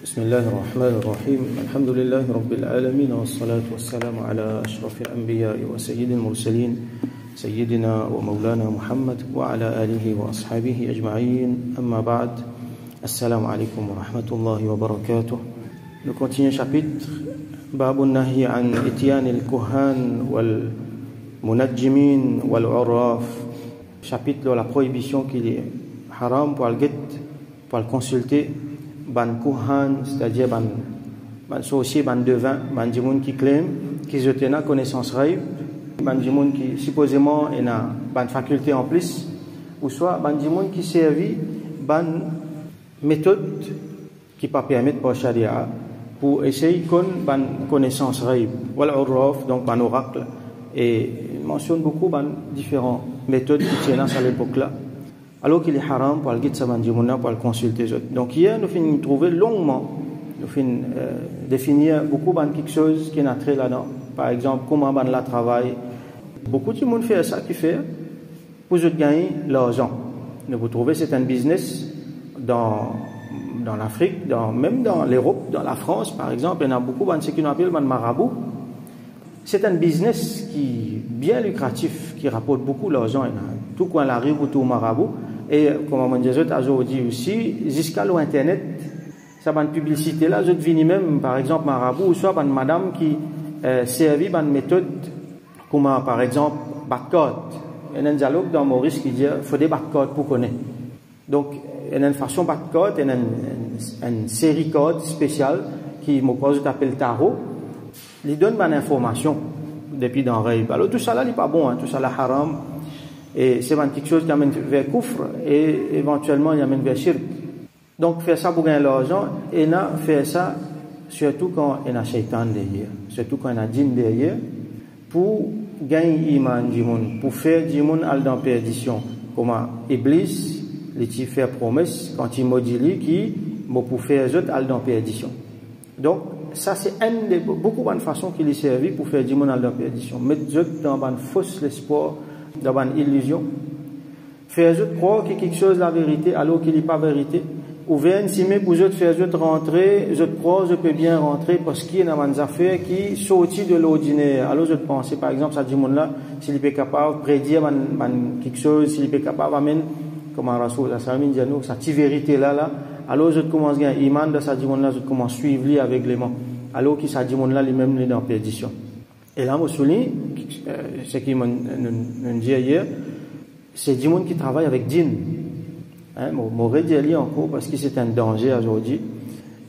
بسم الله الرحمن الرحيم الحمد لله رب العالمين والصلاة والسلام على أشرف الأنبياء وسيد المرسلين سيدنا ومولانا محمد وعلى آله وأصحابه أجمعين أما بعد السلام عليكم ورحمة الله وبركاته. Nous continuons chapitre باب النهي عن إتيان الكهان والمنجمين والعراف, chapitre de la prohibition qu'il est haram pour le consulter ban kuhan, c'est-à-dire ban sorcier, ban devin, ban djimoun qui clame qu'ils ont une connaissance rêve, ban djimoun qui supposément a ban faculté en plus, ou soit ban djimoun qui servit ban méthode qui pas permettre par charia pour essayer qu'on ban connaissance rêve, wal urraf, donc ban oracle, et il mentionne beaucoup ban différentes méthodes qui tiennent à l'époque là. Alors qu'il est haram pour le guide Sabandimouna pour le consulter. Donc hier, nous finissons trouver longuement, nous finissons définir beaucoup de quelque chose qui est entré là-dedans. Par exemple, comment ban la travail. Beaucoup de monde fait ça qui fait pour gagner l'argent. Vous trouvez c'est un business dans l'Afrique, même dans l'Europe, dans la France par exemple, il y en a beaucoup de ce qu'on appelle le marabout. C'est un business qui est bien lucratif, qui rapporte beaucoup d'argent. Tout coin la rue ou tout marabout. Et comme on dit aujourd'hui aussi, jusqu'à l'Internet, ça va une publicité là, je viens même par exemple marabout, ou soit une madame qui servit une méthode comme par exemple backcode. Il y a un dialogue dans Maurice qui dit il faut des backcodes pour connaître. Donc il y a une façon backcode, il y a une série code spéciale qui m'appelle tarot. Il donne une information depuis dans Rêve. Alors tout ça là, n'est pas bon, tout ça là haram. Et c'est quelque chose qui amène vers kufr et éventuellement il amène vers shirk. Donc faire ça pour gagner l'argent et faire ça surtout quand il y a shaitan derrière, surtout quand il y a djinn derrière, pour gagner iman du monde, pour faire du monde aller dans perdition. Comme Iblis, il fait promesse quand il maudit lui qui pour faire les autres aller dans perdition. Donc ça c'est beaucoup de façons qu'il est servi pour faire du monde aller dans perdition. Mettre les autres dans une fausse espoir, dans une illusion, faire autres croire qu'il y a quelque chose la vérité alors qu'il n'est pas vérité, ou bien si mais pour autres faire autres rentrer, autres croire je peux bien rentrer parce qu'il y a des affaires qui sortent de l'ordinaire. Alors je pense par exemple ça dit monde là s'il est capable de prédire quelque chose, s'il est capable d'amener comme un rasoul ça dit nous cette vérité là alors je commence à gagner iman de ça dit monde là je commence à suivre lui aveuglément alors qu'il ça dit monde là lui-même est dans perdition. Et là, je souligne, ce qui m'a dit hier, c'est du monde qui travaille avec djinn. Je m'aurais dit encore parce que c'est un danger aujourd'hui.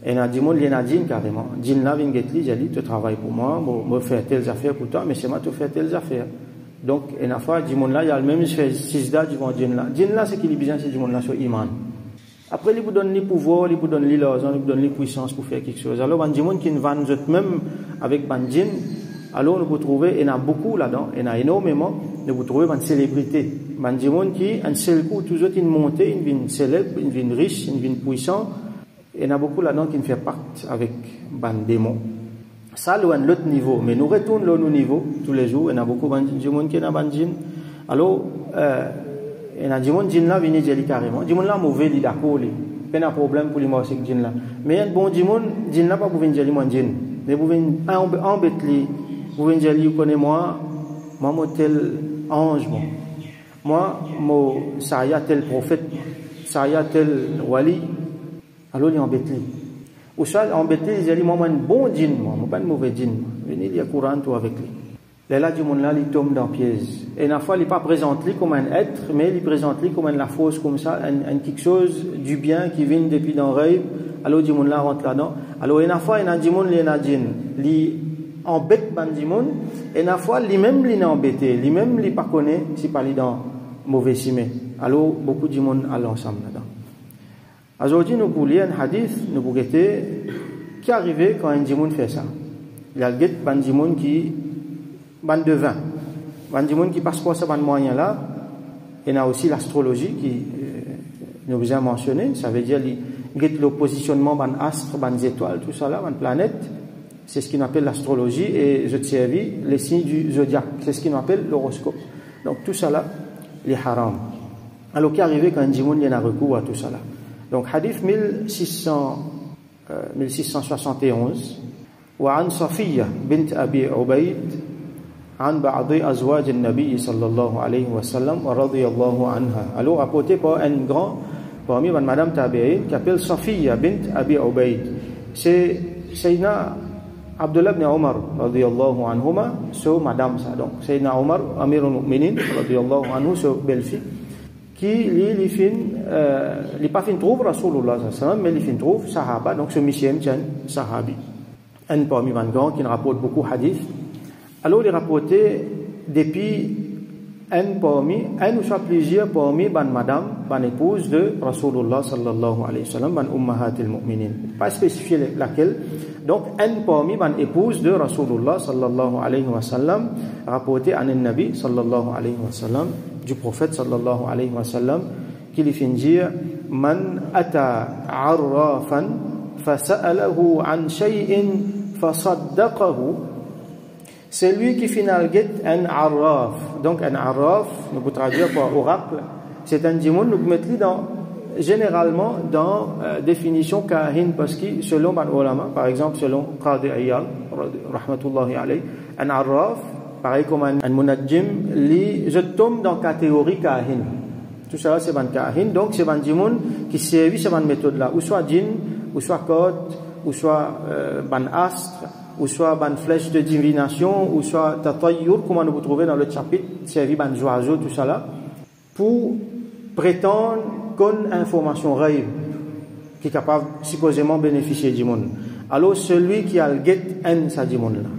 Et il y a du monde qui a djinn carrément. Djinn là, vient dit, j'ai dit, tu travailles pour moi, je fais telles affaires pour toi, mais c'est moi qui fais telles affaires. Donc, et une fois, du monde là, il y a le même, je fais 6 dates devant djinn là. Djinn là, c'est qu'il est bien, c'est du monde là sur iman. Après, il vous donne les pouvoirs, il vous donne les l'argent, il vous donne les puissances pour faire quelque chose. Alors, il y a du monde qui ne vend même avec un djinn. Alors, vous trouvez, il y en a beaucoup là-dedans, il y en a énormément, vous trouvez une célébrité. Il y a des gens qui, un seul coup, toujours une montée, une vie célèbre, une vie riche, une vie puissante. Il y en a beaucoup là-dedans qui ne font pacte avec des démons. Ça, c'est un autre niveau. Mais nous retournons au niveau tous les jours. Il y en a beaucoup de gens qui ont des djinns. Alors, il y en a des gens qui viennent dire carrément. Les gens là, mauvais, ils sont d'accord. Il n'y a pas de problème pour les morts avec les djinns là. Mais il y a des gens qui ne sont pas pour venir dire les djinns. Mais pour venir embêter. Vous venez dire, vous connaissez moi, mon tel ange, moi, ça y a tel prophète, ça y a tel wali, alors il est embêté. Ou soit embêté, il dit, moi, un bon djinn, moi, pas un mauvais djinn. Venez lire le Coran, tout avec lui. Là, du monde là, il tombe dans piège. Et une fois, il n'est pas présenté comme un être, mais il est présenté comme la fausse, comme ça, quelque chose du bien qui vient depuis dans le rêve. Alors, du monde là rentre là-dedans. Alors, une fois, il y a du monde, il y a un djinn. Embête bandimoun et na fois lui-même il est embêté, lui-même il pas connaît si pas dans mauvais simé. Alors beaucoup de monde allent ensemble là-dedans. Aujourd'hui nous pour lire un hadith, nous pour guetter qui arrivait quand un djimoun fait ça. Il y a le bandimoun qui ban de vin. Bandimoun qui passe par ce moyen là. Il y a aussi l'astrologie qui nous vous a mentionné, ça veut dire le positionnement ban astre, ban étoiles, tout ça là, ban planète. C'est ce qu'on appelle l'astrologie et je te servis les signes du zodiaque. C'est ce qu'on appelle l'horoscope. Donc tout ça là, il est haram. Alors qu'est arrivé quand un djimoun y a recours à tout ça là. Donc hadith 1600 1671. وعن صفية بنت أبي عبيد عن بعض أزواج النبي صلى الله عليه وسلم ورضي الله عنها. Alors rapporté par un grand parmi Madame Tabi'in qui appelle Safiya bint Abi Ubaid. C'est Sayyidina Abdullah ibn Omar radiyallahu anhuma, so madame ça. Donc Sayyidina Omar Amirul Mu'minin radiyallahu anhu, so belle-fille qui li fin li pas fin trouve Rasulullah sallallahu alayhi wa sallam, mais li fin trouve sahaba, donc ce monsieur sahabi. Un parmi les grands qui rapporte beaucoup hadith. Alors il rapportait depuis un ou soit plusieurs parmi ban madame, ban épouse de Rasulullah sallallahu alayhi wa sallam, ban ummahatil mu'minin. Pas spécifié laquelle. Donc un parmi ban épouse de Rasulullah sallallahu alayhi wa sallam, rapporté à un Nabi sallallahu alayhi wa sallam, du prophète sallallahu alayhi wa sallam, qui lui fait dire man ata arrafan fasa'alahu an shay'in fasaddaqahu. C'est lui qui finalguet un arraf. Donc un arraf, nous pouvons traduire par oracle, c'est un djimoun, nous pouvons mettre généralement dans définition kahin, parce que selon ban ulama, par exemple selon Qadi Iyad rahmatullahi alayhi, un arraf, pareil comme un munajjim, je tombe dans la catégorie kahin. Tout ça c'est ban kahin, donc c'est ban djimoun qui servi cette méthode là, ou soit djinn, ou soit cote, ou soit ban astre, ou soit ban flèche de divination, ou soit tatayyur, comme nous trouvons dans le chapitre, servi ban oiseau, tout ça là, pour prétendre qu'une information raïb, qui est capable supposément bénéficier du monde. Alors celui qui a le get en sa du monde là,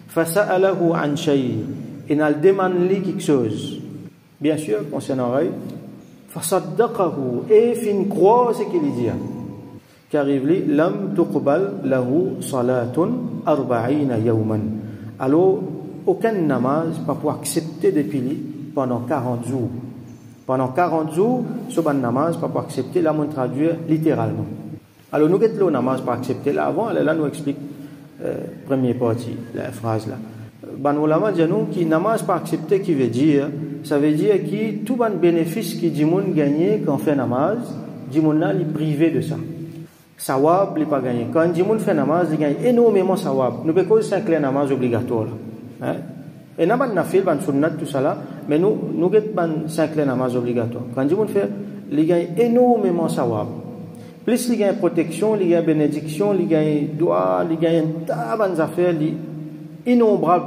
fasa'alahu an shay, il a demandé quelque chose, bien sûr concernant raïb, fasaddaqahu, et fin croire ce qu'il dit. Qui arrive là, lam tuqbal lahu salatun arba'ina yawman. Alors, aucun namaz pas pour accepter depuis lui pendant 40 jours. Pendant 40 jours, ce ban namaz pas pour accepter, là, on traduit littéralement. Alors, nous avons le namaz pas accepter, là, avant, là, nous explique, première partie, la phrase là. Ban ulama dit nous, qui namaz pas accepter, qui veut dire, ça veut dire que tout ban bénéfice qui dit moun gagné quand on fait namaz, dit moun là, il est privé de ça. Sawab, il n'est pas gagné. Quand on fait namaz, il gagne énormément sawab. Nous pouvons faire un namaz obligatoire. Et nous avons fait un sunnat, tout ça là, mais nous avons fait un namaz obligatoire. Quand on fait, il gagne énormément sawab. Plus il gagne protection, il gagne bénédiction, il gagne droit, il gagne tas d'affaires, innombrables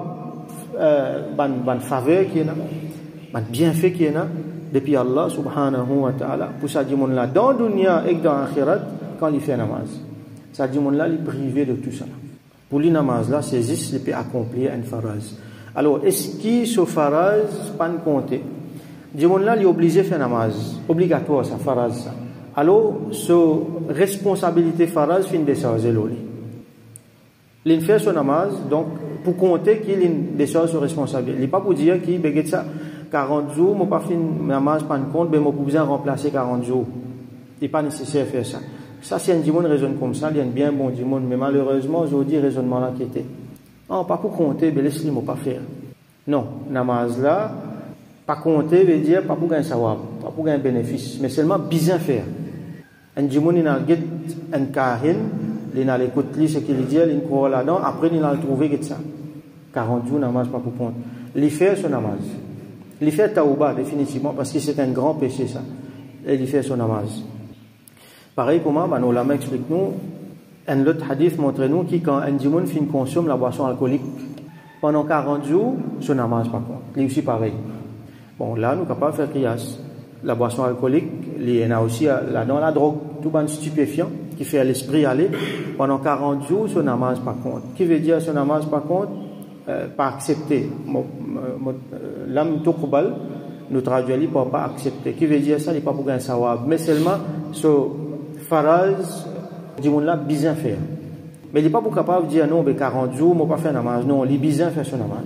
faveurs qui est là, bienfaits qui est là, depuis Allah subhanahu wa ta'ala. Pour ça, dit là, dans le dunya et dans l'akhirat, quand il fait namaz. Ça dit, là, il est privé de tout ça. Pour lui, namaz, là, c'est juste, il peut accomplir un faraz. Alors, est-ce que ce faraz, pas compter? Dit, là, il est obligé de faire namaz. Obligatoire, ça, faraz, ça. Alors, ce responsabilité faraz, fin de ça, c'est l'oli. Il fait son namaz, donc, pour compter qu'il décharge sur responsabilité. Il n'est pas pour dire qu'il béguet ça 40 jours, mais pas fin namaz, pas de compte, mais moi, pour besoin remplacer 40 jours. Il n'est pas nécessaire de faire ça. Ça, c'est un dimon raisonne comme ça, il y a un bien bon dimon, mais malheureusement, aujourd'hui, raisonnement là qui était. Oh, pas pour compter, mais laisse-le pas faire. Non, namaz là, pas compter veut dire pas pour gagner sawab, pas pour gagner bénéfice, mais seulement bien faire. Un dimon, il a un kahin, il a l'écoute, ce qu'il dit, il croit là-dedans, après, il a trouvé que ça. 40 jours, namaz, pas pour compter. Il fait son namaz. Il fait taouba, définitivement, parce que c'est un grand péché, ça. Et il fait son namaz. Pareil, comment, nos ulama explique nous, un autre hadith montre nous que quand un djimoun fin consomme la boisson alcoolique, pendant 40 jours, son namaz par contre. Il est aussi pareil. Bon, là, nous sommes capables de faire qiyas. La boisson alcoolique, il y en a aussi là dans la drogue, tout un stupéfiant qui fait l'esprit aller. Pendant 40 jours, son namaz par contre. Qui veut dire son namaz par contre? Pas accepter. L'âme tuqbal, nous traduisons pour pas accepter. Qui veut dire ça? Il n'est pas pour gagner sawab. Mais seulement, ce faraz, dis-moi là, bien faire. Mais il n'est pas pour capable de dire non, mais 40 jours, je ne vais pas faire namaz. Non, il est bien faire son namaz.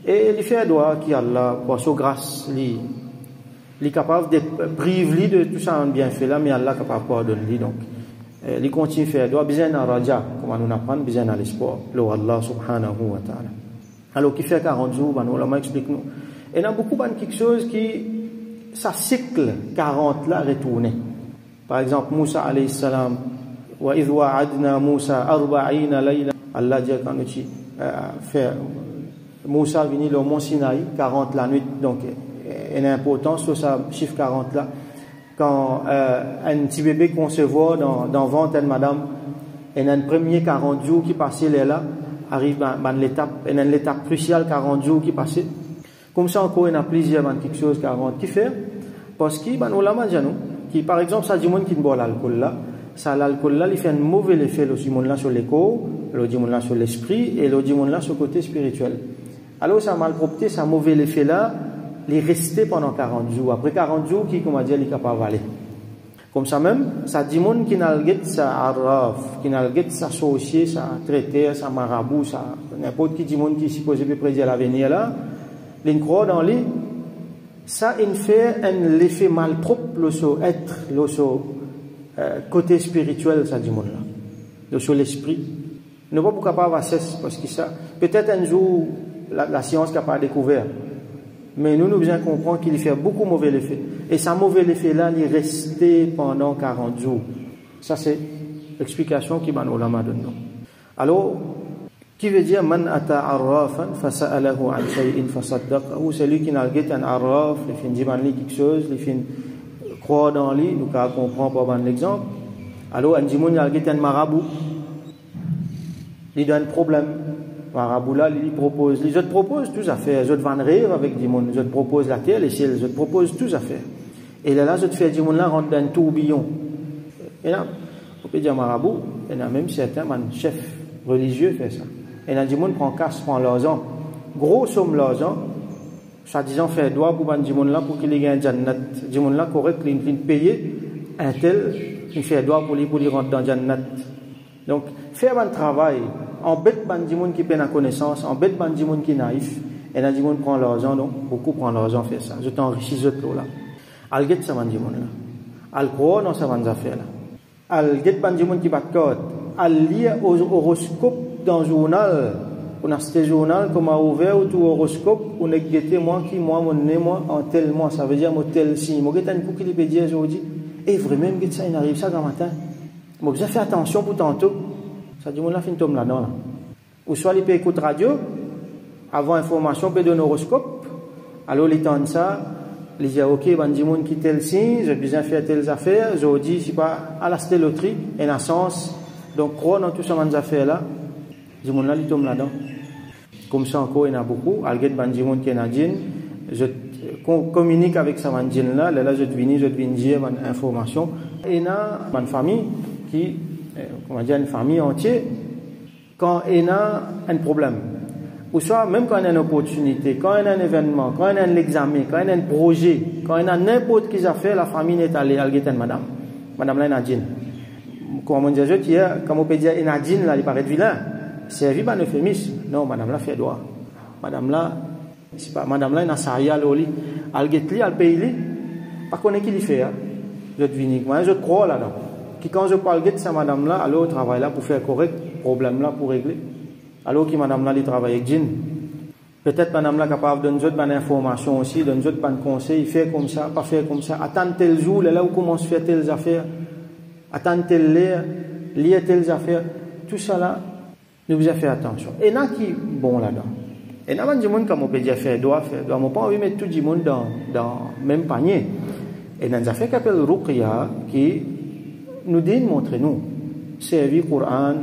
Et il fait un doigt qui Allah, pour sa grâce, il est capable de priver de tout ça en bienfait là, mais Allah est capable de pardonner. Donc, il continue à faire un doigt, bien à raja, comme nous apprend, bien à l'espoir, le Allah subhanahu wa ta'ala. Alors, qui fait 40 jours, nous l'avons expliqué nous. Et il y a beaucoup de quelque chose qui, ça cycle 40 là, retourné. Par exemple, Moussa alayhi salam, wa idh wa'adna Musa 40 layla, Allah dit quand nous fait Moussa venu le mont Sinaï 40 la nuit, donc une importance sur ça chiffre 40 là, quand un petit bébé concevoir dans ventre de madame, et un premier 40 jours qui passait là arrive dans l'étape cruciale 40 jours qui passait. Comme ça encore il y a plusieurs quelque chose 40 qui fait parce que ben ulama dit nous qui par exemple ça dit monde qui boit l'alcool là, ça l'alcool là il fait un mauvais effet le monde là sur le corps, le monde là sur l'esprit et le monde là sur le côté spirituel. Alors ça malpropreté, ça mauvais effet là, il est resté pendant 40 jours. Après 40 jours qui comment dire il est capable d'aller. Comme ça même, ça dit monde qui n'a le ça arraf, qui n'a le ça associé, ça traité, ça marabout, ça n'importe qui dit monde qui supposé prédire l'avenir là, il croit dans lui, ça il fait un effet malpropre le sur être, le sur côté spirituel ça dit monde là, le sur l'esprit. Ne pas pour capable cesse parce que ça peut-être un jour la science n'a pas découvert. Mais nous devons comprendre qu'il fait beaucoup mauvais effet. Et ce mauvais effet-là, il est resté pendant 40 jours. Ça, c'est l'explication qui m'a donné. Alors, qui veut dire man ata arrafan fasa'alahu an shay'in fasaddaqahu, celui qui n'a pas un arraf, il fait dire quelque chose, il fait croire dans lui, nous comprendre par l'exemple. Alors, un dimoun il a un marabout, il a un problème. Marabout là, il propose, les autres proposent tous à faire, les autres vont rire avec du monde, les autres proposent la terre, les ciels, les autres proposent tous à faire. Et là, les autres fait du monde là rentre dans un tourbillon. Et là, on peut dire marabout, et là même certains chefs religieux fait ça. Et là, du monde prend casse, prend l'argent, gros somme l'argent, soi-disant fait droit pour du monde là pour qu'il ait un jannat, du monde là correct, il payer un tel, il fait droit pour lui rentrer dans jannat. Donc, faire un travail, embête des gens qui prennent la connaissance, embête des gens qui sont naïfs, et les gens prennent l'argent, donc beaucoup prennent l'argent, faire ça. Je t'enrichis ce là. Al-get ça va dire là. Al-croire dans ça va affaire là. Al-get des gens qui battent code. Al-lire aux horoscopes dans le journal. On a ce journal comme a ouvert tout horoscope, on a guetté moi qui moi mon né moi en tel mois, ça veut dire moi tel signe. Moi j'ai un coup qui peut dire aujourd'hui, et vraiment ça il arrive ça dans matin. Moi j'ai fait attention pour tantôt. Ça dit, on a fait une tombe là-dedans. Là. Ou soit, il peut écouter radio, avant information, peut donner horoscope. Alors, il tente ça, il dit, ok, il dit, mon qui tel signe, j'ai besoin de faire telles affaires, je dis, je sais pas, à la loterie, et dans sens, donc, croire dans tout ça, ces affaires-là, il dit, là, il tombe là-dedans. Comme ça, encore, il y en a beaucoup. Alget, il dit, mon qui est nadine, je communique avec ça, là, là, je viens dire, une information. Et il y a une famille qui, comment dire, une famille entière, quand il y a un problème, ou soit même quand il y a une opportunité, quand il y a un événement, quand il y a un examen, quand il y a un projet, quand il y a n'importe qui a fait, la famille est allée à madame. Madame là, Nadine. Comme on dit, comme on peut dire, Nadine là, il paraît vilain. C'est un euphémisme. Non, madame là fait droit. Madame là, c'est pas, madame là, il a sa ria l'oli. Elle get li, elle paye li. Par contre, qui lui fait, hein? Je te viens, moi, je te crois là-dedans. Qui quand je parle de ça madame là, alors travaille là pour faire correct problème là pour régler. Alors qui madame là il travaille avec Jean. Peut-être madame là capable de donner d'autres informations aussi, de donner d'autres conseils, faire comme ça, pas faire comme ça, attendre tel jour là où commence à faire telles affaires, attendre tel lire telles affaires, tout ça là, nous devons faire attention. Et là qui bon là-dedans. Et là du monde comme on peut dire faire doit, on pas envie de mettre tout le monde dans même panier. Et dans des affaires qui s'appelle Ruqya qui nous dit montrer-nous servir Coran,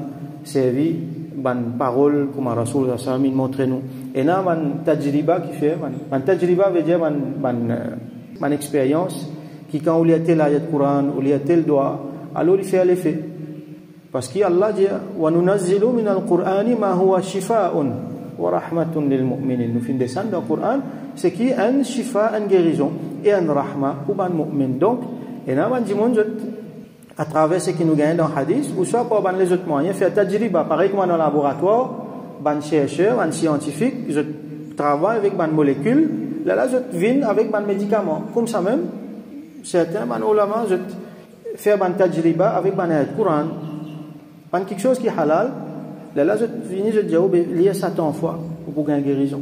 servir ban parole comme Rasul sallallahu montrez-nous et là ban tajriba qui fait ban tajriba veut dire ban expérience qui quand on lit tel ayat Coran ou lit tel doigt alors il fait l'effet parce que Allah dit wa nunazzilu min al-Qur'ani ma huwa shifaa'un wa rahmatun lil mu'minin nous fin descendre dans le Coran c'est qui un shifa une guérison et un rahma pour ban mu'min donc et là ban dit à travers ce qui nous gagne dans le hadith, ou soit par les autres moyens, faire tajriba, pareil comme dans le laboratoire, ban chercheur, ban scientifique, je travaille avec ban molécules, là je viens avec ban médicaments. Comme ça même, certains ban ulama, je fais ban tajriba avec ban ayat Coran, ban quelque chose qui est halal, là je viens, je dis, oh, ben, lié ça tant fois, pour gagner guérison.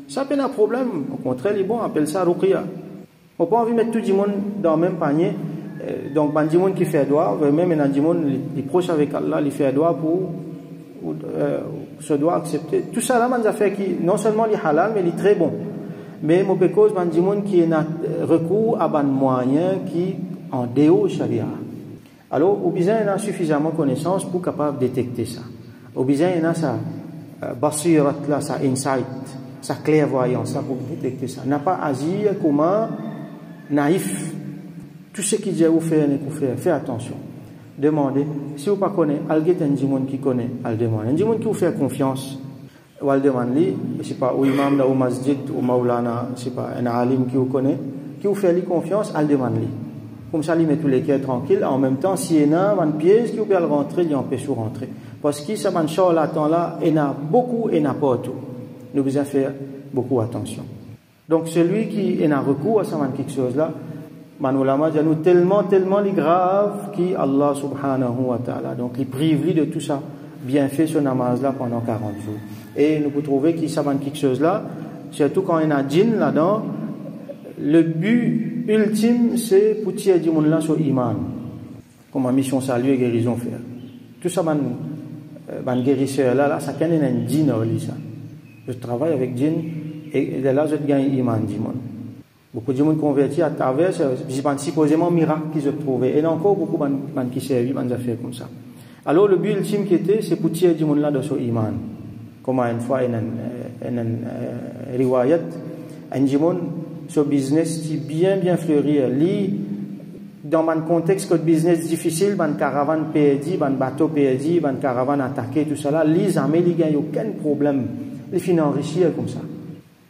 Ça n'a pas de problème, au contraire, les bons appellent ça ruqya. On n'a pas envie de mettre tout le monde dans le même panier. donc ban di monde qui fait doigt même un di monde il proche avec Allah il fait doigt pour se doit accepter tout ça là man a fait qui non seulement il halal mais il est très bon mais mon cause ban di monde qui a recours à ban moyen qui en déo sharia alors au besoin il a suffisamment connaissance pour capable détecter ça au besoin il a sa basirat là sa insight sa clairvoyance ça pour détecter ça n'a pas agir comme naïf tout ce qui dit vous faire ne vous faire faites attention demandez si vous pas connaissez alget un monde qui connaît al demande un monde qui vous fait confiance ou al demande lui je sais pas ou imam ou masjid ou maulana je sais pas un alim qui vous connaît qui vous fait lui confiance al demande lui comme ça lui met tous les cœurs tranquilles en même temps si il y a une pièce qui vous peut rentrer il empêche de rentrer parce que ça man char là-temps là il y a beaucoup et n'a pas tout nous devons faire beaucoup attention donc celui qui a recours à ça quelque chose là Manulama dit nous tellement les grave qui Allah subhanahu wa ta'ala donc il prive lui de tout ça bien fait ce namaz là pendant 40 jours et nous pouvons trouver qu'il savent quelque chose là surtout quand il y a un djinn là-dedans le but ultime c'est pour tirer du monde là sur iman comme mission salut et guérison faire tout ça ban guérisseur là ça quand il y a un djinn ça je travaille avec djinn et là je gagne iman du monde. Beaucoup de gens convertis à travers, c'est supposément miracle qu'ils ont trouvé. Et encore beaucoup de gens qui servent, des affaires comme ça. Alors le but ultime qui était, c'est pour tirer du monde là de son iman. Comme une fois, il y a une riwayat, un monde, ce business qui bien fleuri. Dans un contexte de business difficile, une caravane perdue, un bateau perdu, une caravane attaquée, tout ça là, les armées, il n'y a aucun problème. Les finissent enrichir comme ça.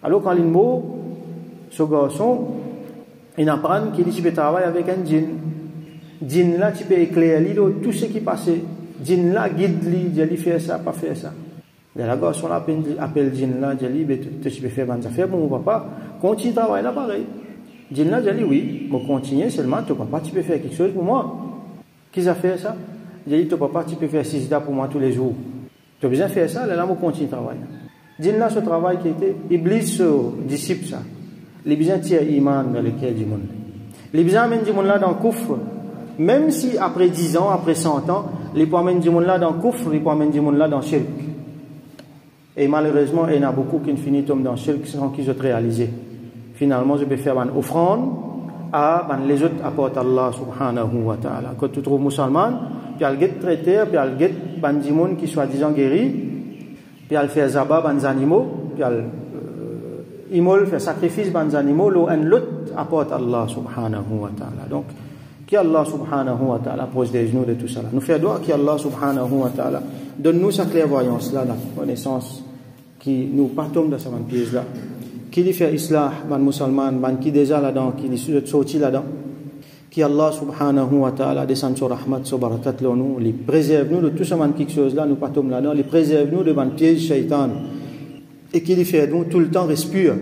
Alors quand il mot, ce garçon, il apprend qu'il dit tu peux travailler avec un djinn. Djinn là, tu peux éclairer tout ce qui passe. Djinn là, guide-lui, dis-lui faire ça, pas faire ça. Et le garçon là appelle djinn là, dis-lui, tu peux faire des affaires pour mon papa. Continue de travailler là pareil. Djinn là, dis-lui oui, mais continue seulement, ton papa, tu peux faire quelque chose pour moi. Qui a fait ça? Dis-lui, ton papa, tu peux faire 6 dates pour moi tous les jours. Tu as besoin de faire ça, là, on continue de travailler. Djinn là, ce travail qui était, Iblis, disciple ça. Les besoins tirent iman dans le cœur du monde. Les besoins amènent du monde là dans le coffre. Même si après 10 ans, après 100 ans, les points amènent du monde là dans le coffre, les points amènent du monde là dans le shirk. Et malheureusement, il y en a beaucoup qui finissent dans le shirk sans qu'ils aient réalisé. Finalement, je peux faire une offrande à les autres apportent Allah subhanahu wa ta'ala. Quand tu trouves musulman, puis elle get traité, puis elle get du monde qui soit disant guéri, puis elle fait zabat des animaux, puis elle imol fait sacrifice des animaux, l'autre apporte Allah subhanahu wa ta'ala. Donc, qui Allah subhanahu wa ta'ala pose des genoux de tout ça. Nous faisons doigt qui Allah subhanahu wa ta'ala donne-nous sa clairvoyance là, la connaissance qui nous pas tombe dans cette pièce là. Qui lui fait islah, ban musulman, ban qui déjà là-dedans, qui lui sorti là-dedans. Qui Allah subhanahu wa ta'ala descend sur rahmat, sur barakat nous, les préserve nous de tout ça, quelque chose là, nous pas tombe là-dedans, les préserve nous de ban piège shaitan. Et qui lui fait nous tout le temps respire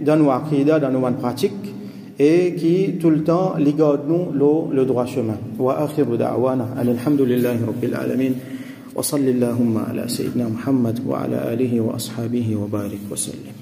dans nos aqidah, dans nos pratiques, et qui tout le temps les garde nous le droit chemin. Wa akhiru da'wana alhamdulillahi rabbil alamin wa sallallahu ala sayyidina Muhammad wa ala alihi wa ashabihi wa barik wa sallim.